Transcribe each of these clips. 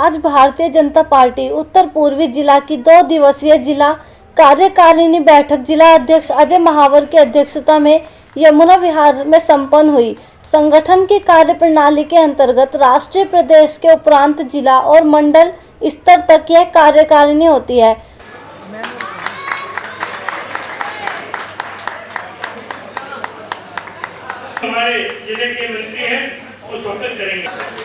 आज भारतीय जनता पार्टी उत्तर पूर्वी जिला की 2 दिवसीय जिला कार्यकारिणी बैठक जिला अध्यक्ष अजय महावर की अध्यक्षता में यमुना विहार में संपन्न हुई। संगठन की कार्यप्रणाली के अंतर्गत राष्ट्रीय, प्रदेश के उपरांत जिला और मंडल स्तर तक यह कार्यकारिणी होती है। हमारे जिले के मंत्री हैं वो स्वागत करेंगे।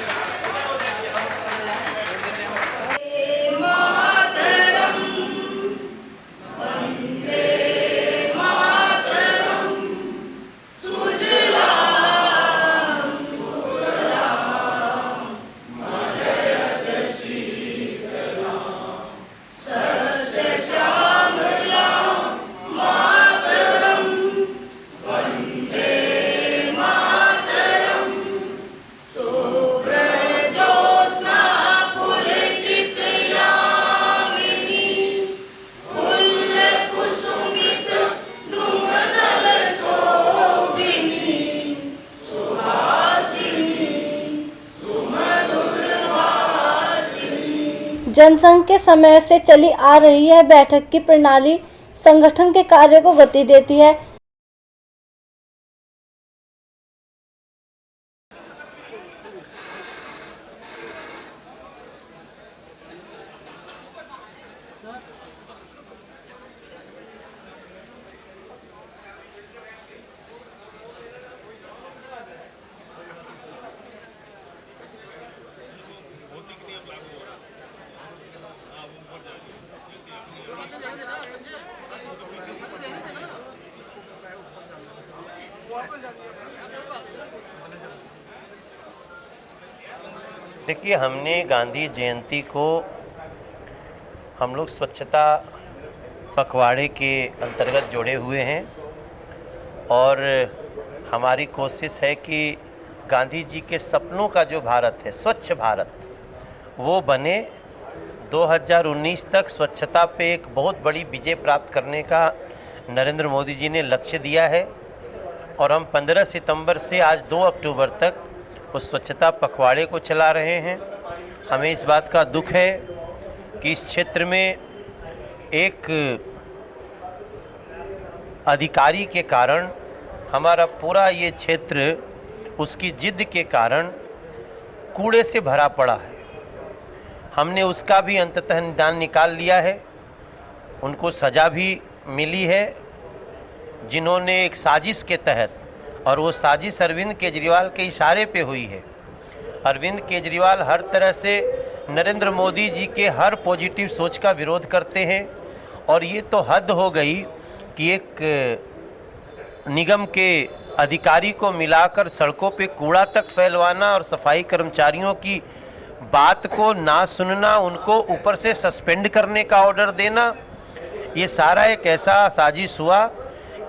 जनसंघ के समय से चली आ रही है बैठक की प्रणाली संगठन के कार्य को गति देती है। देखिए, हमने गांधी जयंती को हम लोग स्वच्छता पखवाड़े के अंतर्गत जोड़े हुए हैं और हमारी कोशिश है कि गांधी जी के सपनों का जो भारत है, स्वच्छ भारत, वो बने। 2019 तक स्वच्छता पे एक बहुत बड़ी विजय प्राप्त करने का नरेंद्र मोदी जी ने लक्ष्य दिया है और हम 15 सितंबर से आज 2 अक्टूबर तक उस स्वच्छता पखवाड़े को चला रहे हैं। हमें इस बात का दुख है कि इस क्षेत्र में एक अधिकारी के कारण हमारा पूरा ये क्षेत्र उसकी जिद के कारण कूड़े से भरा पड़ा है। हमने उसका भी अंततः निदान निकाल लिया है। उनको सज़ा भी मिली है जिन्होंने एक साजिश के तहत, और वो साजिश अरविंद केजरीवाल के इशारे पे हुई है। अरविंद केजरीवाल हर तरह से नरेंद्र मोदी जी के हर पॉजिटिव सोच का विरोध करते हैं और ये तो हद हो गई कि एक निगम के अधिकारी को मिलाकर सड़कों पे कूड़ा तक फैलवाना और सफाई कर्मचारियों की बात को ना सुनना, उनको ऊपर से सस्पेंड करने का ऑर्डर देना, ये सारा एक ऐसा साजिश हुआ।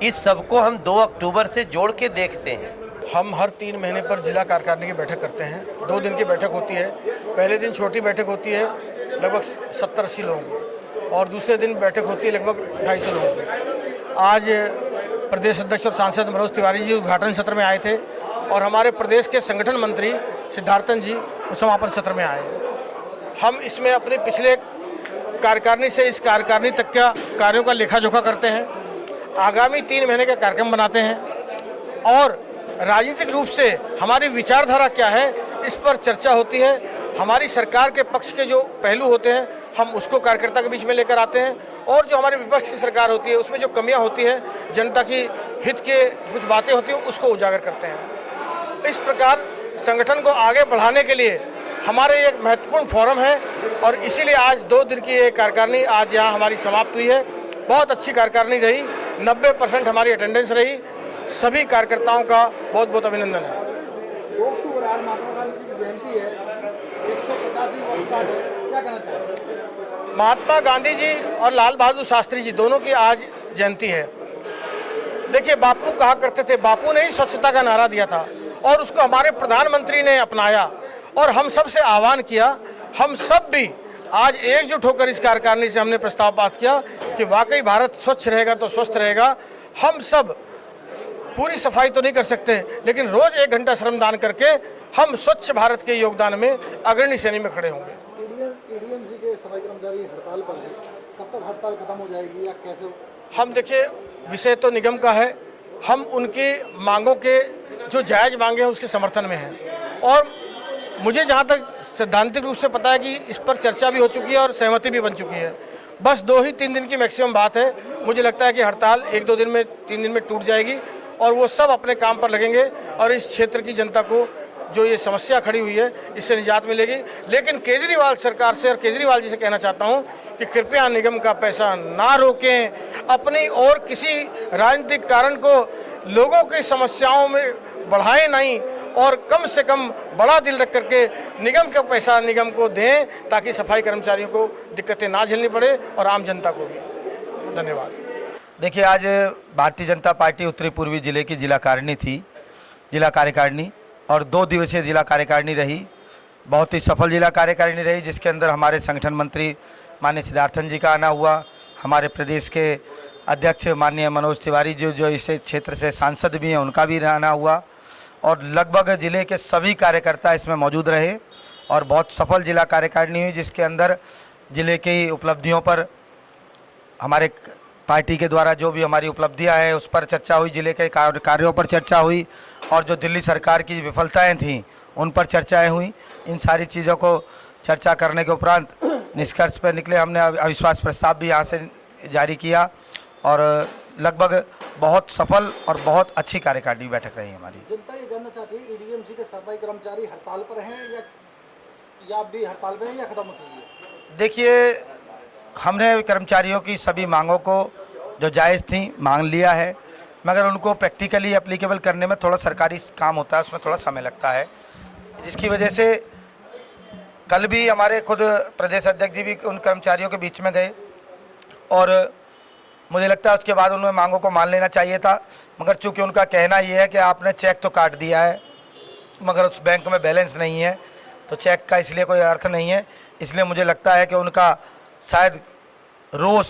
इस सब को हम 2 अक्टूबर से जोड़ के देखते हैं। हम हर 3 महीने पर जिला कार्यकारिणी की बैठक करते हैं। 2 दिन की बैठक होती है। पहले दिन छोटी बैठक होती है लगभग 70-80 लोगों की, और दूसरे दिन बैठक होती है लगभग 250 लोगों की। आज प्रदेश अध्यक्ष और सांसद मनोज तिवारी जी उद्घाटन सत्र में आए थे और हमारे प्रदेश के संगठन मंत्री सिद्धार्थन जी उस समापन सत्र में आए। हम इसमें अपने पिछले कार्यकारिणी से इस कार्यकारिणी तक का कार्यों का लेखा जोखा करते हैं, आगामी 3 महीने का कार्यक्रम बनाते हैं और राजनीतिक रूप से हमारी विचारधारा क्या है इस पर चर्चा होती है। हमारी सरकार के पक्ष के जो पहलू होते हैं हम उसको कार्यकर्ता के बीच में लेकर आते हैं, और जो हमारी विपक्ष की सरकार होती है उसमें जो कमियां होती है, जनता की हित के कुछ बातें होती हैं, उसको उजागर करते हैं। इस प्रकार संगठन को आगे बढ़ाने के लिए हमारे एक महत्वपूर्ण फोरम है और इसीलिए आज 2 दिन की ये कार्यकारिणी आज यहाँ हमारी समाप्त हुई है। बहुत अच्छी कार्यकारिणी रही, 90% हमारी अटेंडेंस रही। सभी कार्यकर्ताओं का बहुत बहुत अभिनंदन है। 2 अक्टूबर आज महात्मा गांधी जी की जयंती है, 150वीं वर्षगांठ है, क्या कहना चाहेंगे? महात्मा गांधी जी और लाल बहादुर शास्त्री जी दोनों की आज जयंती है। देखिए, बापू कहा करते थे, बापू ने ही स्वच्छता का नारा दिया था और उसको हमारे प्रधानमंत्री ने अपनाया और हम सब से आह्वान किया। हम सब भी आज एकजुट होकर इस कार्यकारिणी से हमने प्रस्ताव पास किया कि वाकई भारत स्वच्छ रहेगा तो स्वस्थ रहेगा। हम सब पूरी सफाई तो नहीं कर सकते, लेकिन रोज 1 घंटा श्रमदान करके हम स्वच्छ भारत के योगदान में अग्रणी श्रेणी में खड़े होंगे। सफाई कर्मचारी हड़ताल पर है, कब तक हड़ताल खत्म हो जाएगी या कैसे? हम देखिए, विषय तो निगम का है, हम उनकी मांगों के जो जायज़ मांगे हैं उसके समर्थन में हैं। और मुझे जहाँ तक सैद्धांतिक रूप से पता है कि इस पर चर्चा भी हो चुकी है और सहमति भी बन चुकी है। बस 2 ही 3 दिन की मैक्सिमम बात है। मुझे लगता है कि हड़ताल 1-2 दिन में, 3 दिन में टूट जाएगी और वो सब अपने काम पर लगेंगे और इस क्षेत्र की जनता को जो ये समस्या खड़ी हुई है इससे निजात मिलेगी। लेकिन केजरीवाल सरकार से और केजरीवाल जी से कहना चाहता हूँ कि कृपया निगम का पैसा ना रोकें, अपनी और किसी राजनीतिक कारण को लोगों की समस्याओं में बढ़ाएं नहीं और कम से कम बड़ा दिल रख करके निगम का पैसा निगम को दें ताकि सफाई कर्मचारियों को दिक्कतें ना झेलनी पड़े और आम जनता को भी। धन्यवाद। देखिए, आज भारतीय जनता पार्टी उत्तरी पूर्वी जिले की जिला कार्यकारिणी थी, जिला कार्यकारिणी, और 2 दिवसीय जिला कार्यकारिणी रही। बहुत ही सफल जिला कार्यकारिणी रही, जिसके अंदर हमारे संगठन मंत्री माननीय सिद्धार्थन जी का आना हुआ, हमारे प्रदेश के अध्यक्ष माननीय मनोज तिवारी जी जो इस क्षेत्र से सांसद भी हैं उनका भी आना हुआ, और लगभग ज़िले के सभी कार्यकर्ता इसमें मौजूद रहे और बहुत सफल जिला कार्यकारिणी हुई, जिसके अंदर ज़िले की उपलब्धियों पर, हमारे पार्टी के द्वारा जो भी हमारी उपलब्धियां हैं उस पर चर्चा हुई, ज़िले के कार्यों पर चर्चा हुई और जो दिल्ली सरकार की विफलताएं थीं उन पर चर्चाएं हुई। इन सारी चीज़ों को चर्चा करने के उपरांत निष्कर्ष पर निकले। हमने अविश्वास प्रस्ताव भी यहाँ से जारी किया और लगभग बहुत सफल और बहुत अच्छी कार्यकारिणी बैठक रही हमारी। जनता ये जानना चाहती है ईडीएमसी के सफाई कर्मचारी हड़ताल पर हैं या भी हड़ताल पर हैं या खत्म हो चुकी है? देखिए, हमने कर्मचारियों की सभी मांगों को जो जायज़ थी मांग लिया है, मगर उनको प्रैक्टिकली एप्लीकेबल करने में थोड़ा सरकारी काम होता है, उसमें थोड़ा समय लगता है, जिसकी वजह से कल भी हमारे खुद प्रदेश अध्यक्ष जी भी उन कर्मचारियों के बीच में गए और मुझे लगता है उसके बाद उन्हें मांगों को मान लेना चाहिए था। मगर चूंकि उनका कहना ये है कि आपने चेक तो काट दिया है मगर उस बैंक में बैलेंस नहीं है, तो चेक का इसलिए कोई अर्थ नहीं है। इसलिए मुझे लगता है कि उनका शायद रोष,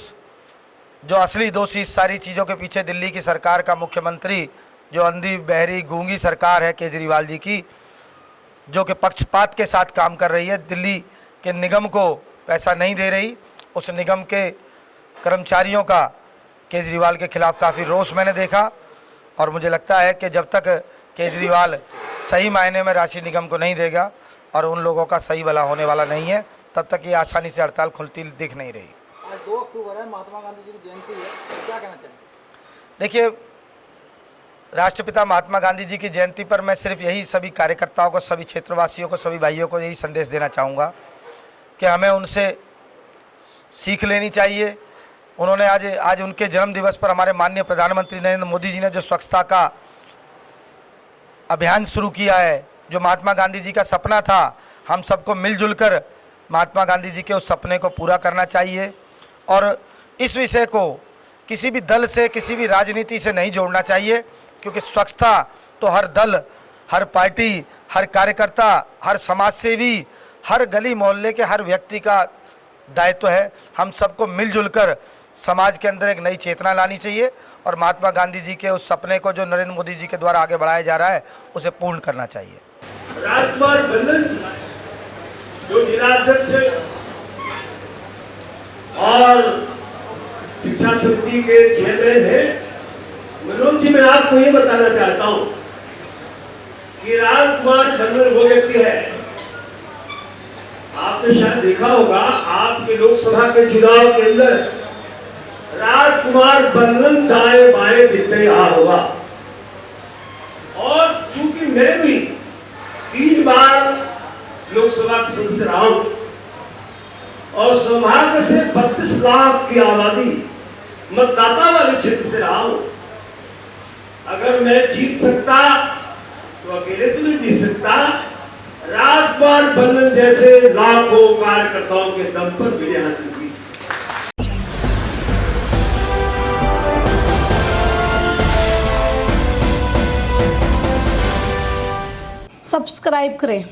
जो असली दोषी इस सारी चीज़ों के पीछे दिल्ली की सरकार का मुख्यमंत्री, जो अंधी बहरी गूंगी सरकार है केजरीवाल जी की, जो कि पक्षपात के साथ काम कर रही है, दिल्ली के निगम को पैसा नहीं दे रही, उस निगम के कर्मचारियों का केजरीवाल के खिलाफ काफ़ी रोष मैंने देखा। और मुझे लगता है कि जब तक केजरीवाल सही मायने में राशि निगम को नहीं देगा और उन लोगों का सही भला होने वाला नहीं है, तब तक ये आसानी से हड़ताल खुलती दिख नहीं रही। आज 2 अक्टूबर है, महात्मा गांधी जी की जयंती है, क्या कहना चाहिए? देखिए, राष्ट्रपिता महात्मा गांधी जी की जयंती पर मैं सिर्फ यही सभी कार्यकर्ताओं को, सभी क्षेत्रवासियों को, सभी भाइयों को यही संदेश देना चाहूँगा कि हमें उनसे सीख लेनी चाहिए। उन्होंने आज उनके जन्म दिवस पर हमारे माननीय प्रधानमंत्री नरेंद्र मोदी जी ने जो स्वच्छता का अभियान शुरू किया है, जो महात्मा गांधी जी का सपना था, हम सबको मिलजुल कर महात्मा गांधी जी के उस सपने को पूरा करना चाहिए। और इस विषय को किसी भी दल से, किसी भी राजनीति से नहीं जोड़ना चाहिए, क्योंकि स्वच्छता तो हर दल, हर पार्टी, हर कार्यकर्ता, हर समाजसेवी, हर गली मोहल्ले के हर व्यक्ति का दायित्व है। हम सबको मिलजुल कर समाज के अंदर एक नई चेतना लानी चाहिए और महात्मा गांधी जी के उस सपने को जो नरेंद्र मोदी जी के द्वारा आगे बढ़ाया जा रहा है उसे पूर्ण करना चाहिए। राजकुमार बल्लन जो जिलाध्यक्ष और शिक्षा समिति के चेयरमैन हैं, मनोज जी, मैं आपको ये बताना चाहता हूं कि राजकुमार बल्लन वो व्यक्ति है, आपने शायद देखा होगा आपके लोकसभा के चुनाव के अंदर राजकुमार बल्लन दाएं बाएं दिखते रहा होगा। और चूंकि मैं भी 3 बार लोकसभा के सदस्य रहा हूं और सौभाग्य से 32 लाख की आबादी मतदाता वाले क्षेत्र से रहा हूं, अगर मैं जीत सकता तो अकेले तो नहीं जीत सकता, राजकुमार बल्लन जैसे लाखों कार्यकर्ताओं के दम पर विजय हासिल की। सब्सक्राइब करें।